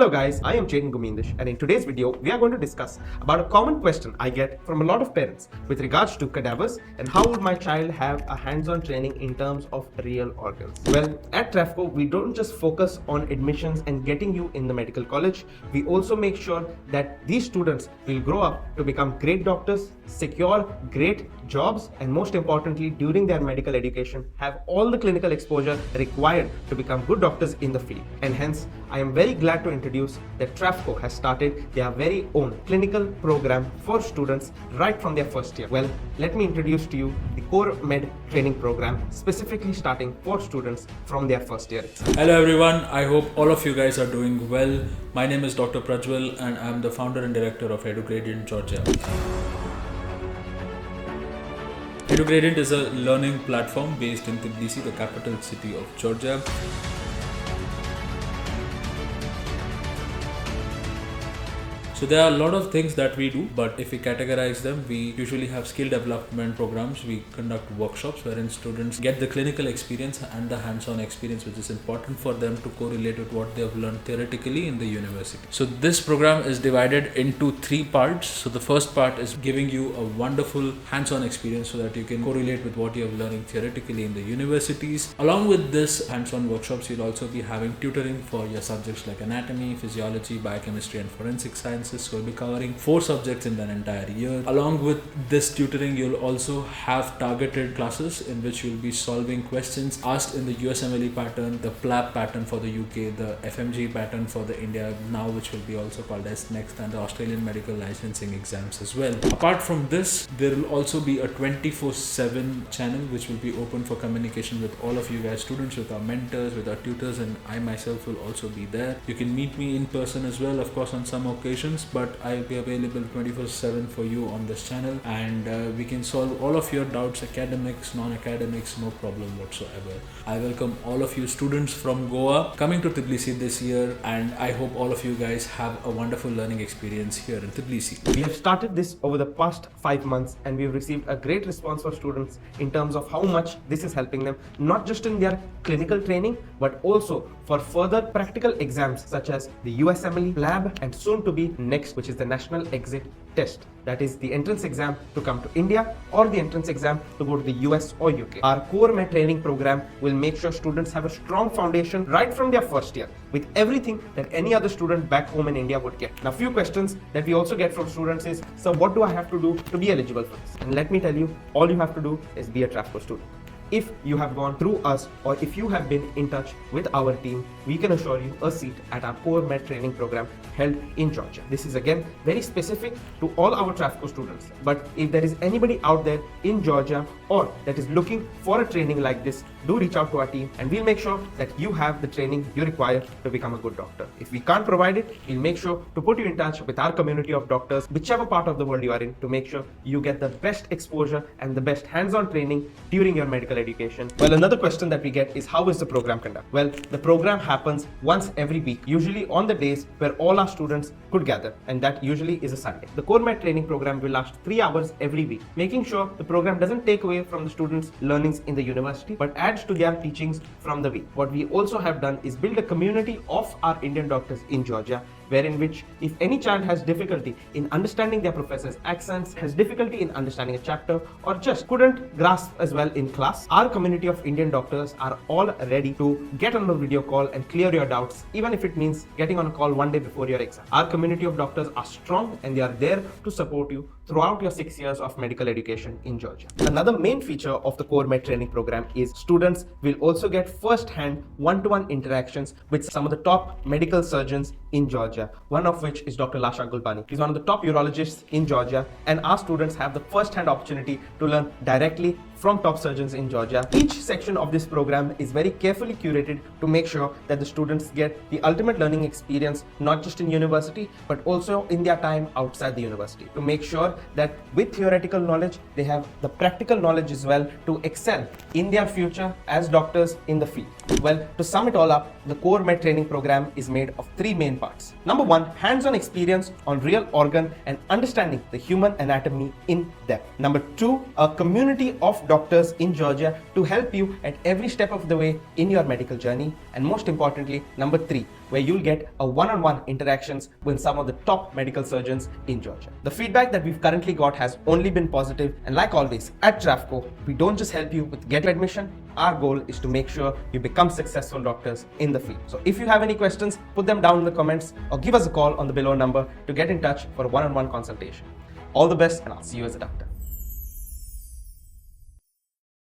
Hello guys, I am Jaden Gomindes, and in today's video we are going to discuss about a common question I get from a lot of parents with regards to cadavers and how would my child have a hands-on training in terms of real organs. Well, at Travco we don't just focus on admissions and getting you in the medical college, we also make sure that these students will grow up to become great doctors, secure great jobs, and most importantly during their medical education have all the clinical exposure required to become good doctors in the field. And hence I am very glad to introduce that Travco has started their very own clinical program for students right from their first year. Well, let me introduce to you the Core Med training program specifically starting for students from their first year. Hello everyone, I hope all of you guys are doing well. My name is Dr. Prajwal and I am the founder and director of Edugradient, Georgia. Edugradient is a learning platform based in Tbilisi, the capital city of Georgia. So there are a lot of things that we do, but if we categorize them, we usually have skill development programs. We conduct workshops wherein students get the clinical experience and the hands-on experience, which is important for them to correlate with what they have learned theoretically in the university. So this program is divided into 3 parts. So the first part is giving you a wonderful hands-on experience so that you can correlate with what you have learning theoretically in the universities. Along with this hands-on workshops, you'll also be having tutoring for your subjects like anatomy, physiology, biochemistry and forensic science. So we'll be covering 4 subjects in an entire year. Along with this tutoring, you'll also have targeted classes in which you'll be solving questions asked in the USMLE pattern, the PLAB pattern for the UK, the FMG pattern for the India now, which will be also called as NEXT, and the Australian medical licensing exams as well. Apart from this, there will also be a 24/7 channel which will be open for communication with all of you guys, students, with our mentors, with our tutors, and I myself will also be there. You can meet me in person as well, of course, on some occasions, but I'll be available 24/7 for you on this channel, and we can solve all of your doubts, academics, non-academics, no problem whatsoever. I welcome all of you students from Goa coming to Tbilisi this year, and I hope all of you guys have a wonderful learning experience here in Tbilisi. We have started this over the past 5 months and we've received a great response for students in terms of how much this is helping them, not just in their clinical training, but also for further practical exams such as the USMLE, PLAB, and soon to be NEXT, which is the National Exit Test. That is the entrance exam to come to India or the entrance exam to go to the US or UK. Our Core Med training program will make sure students have a strong foundation right from their first year with everything that any other student back home in India would get. Now, few questions that we also get from students is, so what do I have to do to be eligible for this? And let me tell you, all you have to do is be a Travco student. If you have gone through us or if you have been in touch with our team, we can assure you a seat at our Core Med training program held in Georgia. This is again very specific to all our Travco students. But if there is anybody out there in Georgia or that is looking for a training like this, do reach out to our team and we'll make sure that you have the training you require to become a good doctor. If we can't provide it, we'll make sure to put you in touch with our community of doctors, whichever part of the world you are in, to make sure you get the best exposure and the best hands-on training during your medical education. Well, another question that we get is, how is the program conducted? Well, the program happens once every week, usually on the days where all our students could gather, and that usually is a Sunday. The Core Med training program will last 3 hours every week, making sure the program doesn't take away from the students' learnings in the university, but adds to their teachings from the week. What we also have done is build a community of our Indian doctors in Georgia, wherein which if any child has difficulty in understanding their professor's accents, has difficulty in understanding a chapter, or just couldn't grasp as well in class, our community of Indian doctors are all ready to get on a video call and clear your doubts, even if it means getting on a call one day before your exam. Our community of doctors are strong and they are there to support you throughout your 6 years of medical education in Georgia. Another main feature of the Core Med training program is students will also get first-hand one-to-one interactions with some of the top medical surgeons in Georgia, one of which is Dr. Lasha Gulbani. He's one of the top urologists in Georgia, and our students have the first-hand opportunity to learn directly from top surgeons in Georgia. Each section of this program is very carefully curated to make sure that the students get the ultimate learning experience, not just in university, but also in their time outside the university, to make sure that with theoretical knowledge, they have the practical knowledge as well to excel in their future as doctors in the field. Well, to sum it all up, the Core Med training program is made of 3 main parts. Number 1, hands-on experience on real organ and understanding the human anatomy in depth. Number 2, a community of doctors in Georgia to help you at every step of the way in your medical journey. And most importantly, number 3, where you'll get a one-on-one interactions with some of the top medical surgeons in Georgia. The feedback that we've currently got has only been positive, and like always, at Travco, we don't just help you with getting admission. Our goal is to make sure you become successful doctors in the field. So if you have any questions, put them down in the comments or give us a call on the below number to get in touch for a one-on-one consultation. All the best, and I'll see you as a doctor.